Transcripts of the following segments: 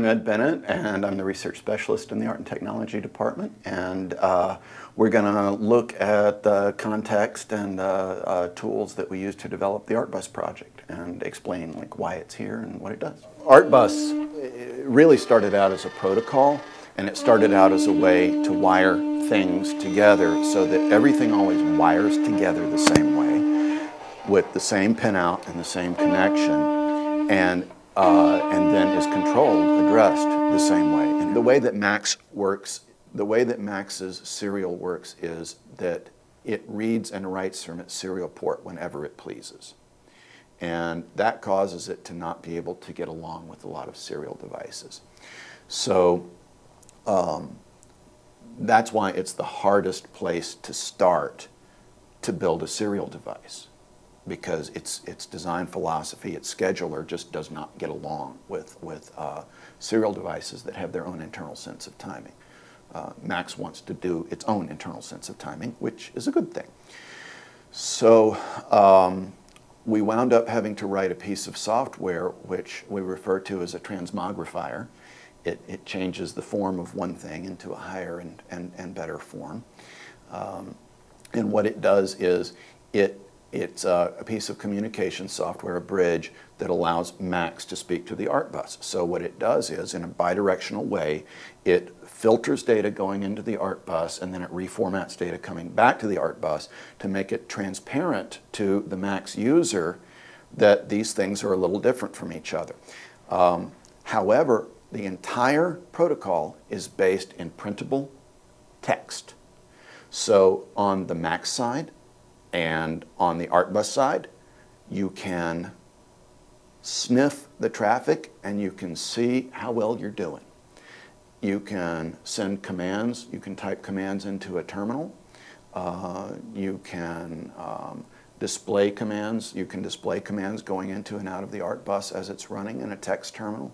I'm Ed Bennett, and I'm the research specialist in the Art and Technology Department, and we're going to look at the context and tools that we use to develop the ArtBus project and explain why it's here and what it does. ArtBus really started out as a protocol, and it started out as a way to wire things together so that everything always wires together the same way with the same pinout and the same connection, and then is controlled, addressed the same way. And the way that Max works, the way that Max's serial works is that it reads and writes from its serial port whenever it pleases. And that causes it to not be able to get along with a lot of serial devices. So that's why it's the hardest place to start to build a serial device, because its design philosophy, its scheduler just does not get along with serial devices that have their own internal sense of timing. Max wants to do its own internal sense of timing, which is a good thing. So we wound up having to write a piece of software which we refer to as a transmogrifier. It changes the form of one thing into a higher and better form. And what it does is it's a piece of communication software, a bridge, that allows Max to speak to the ArtBus. So what it does is, in a bidirectional way, it filters data going into the ArtBus, and then it reformats data coming back to the ArtBus to make it transparent to the Max user that these things are a little different from each other. However, the entire protocol is based in printable text. So on the Max side and on the ArtBus side, you can sniff the traffic and you can see how well you're doing. You can send commands, you can type commands into a terminal. You can display commands. You can display commands going into and out of the ArtBus as it's running in a text terminal.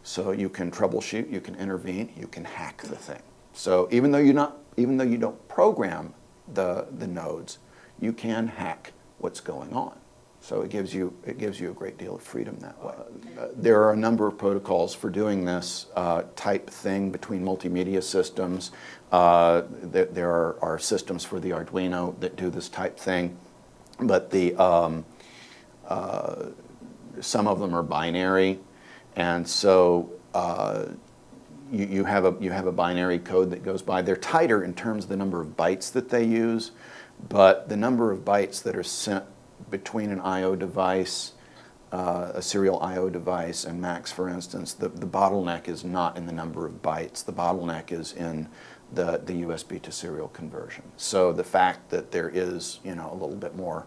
So you can troubleshoot, you can intervene, you can hack the thing. So even though you don't program the nodes, you can hack what's going on. So it gives you a great deal of freedom that way. There are a number of protocols for doing this type thing between multimedia systems. There are systems for the Arduino that do this type thing, but some of them are binary, and so you have a binary code that goes by. They're tighter in terms of the number of bytes that they use, but the number of bytes that are sent between an I/O device, a serial I/O device, and Max, for instance, the bottleneck is not in the number of bytes. The bottleneck is in the USB to serial conversion. So the fact that there is a little bit more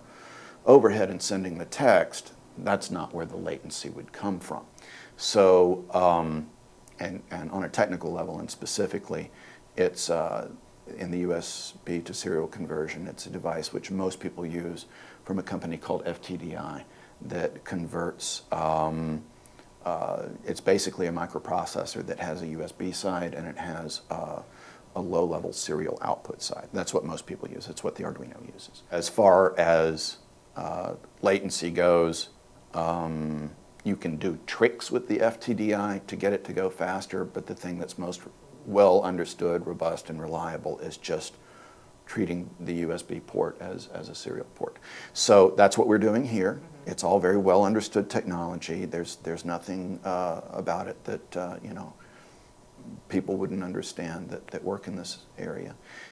overhead in sending the text, that's not where the latency would come from. So and on a technical level, and specifically, it's in the USB to serial conversion, it's a device which most people use from a company called FTDI that converts, it's basically a microprocessor that has a USB side and it has a low-level serial output side. That's what most people use. It's what the Arduino uses. As far as latency goes, you can do tricks with the FTDI to get it to go faster, but the thing that's most well understood, robust, and reliable is just treating the USB port as a serial port. So that's what we're doing here. It's all very well understood technology. There's nothing about it that people wouldn't understand that work in this area.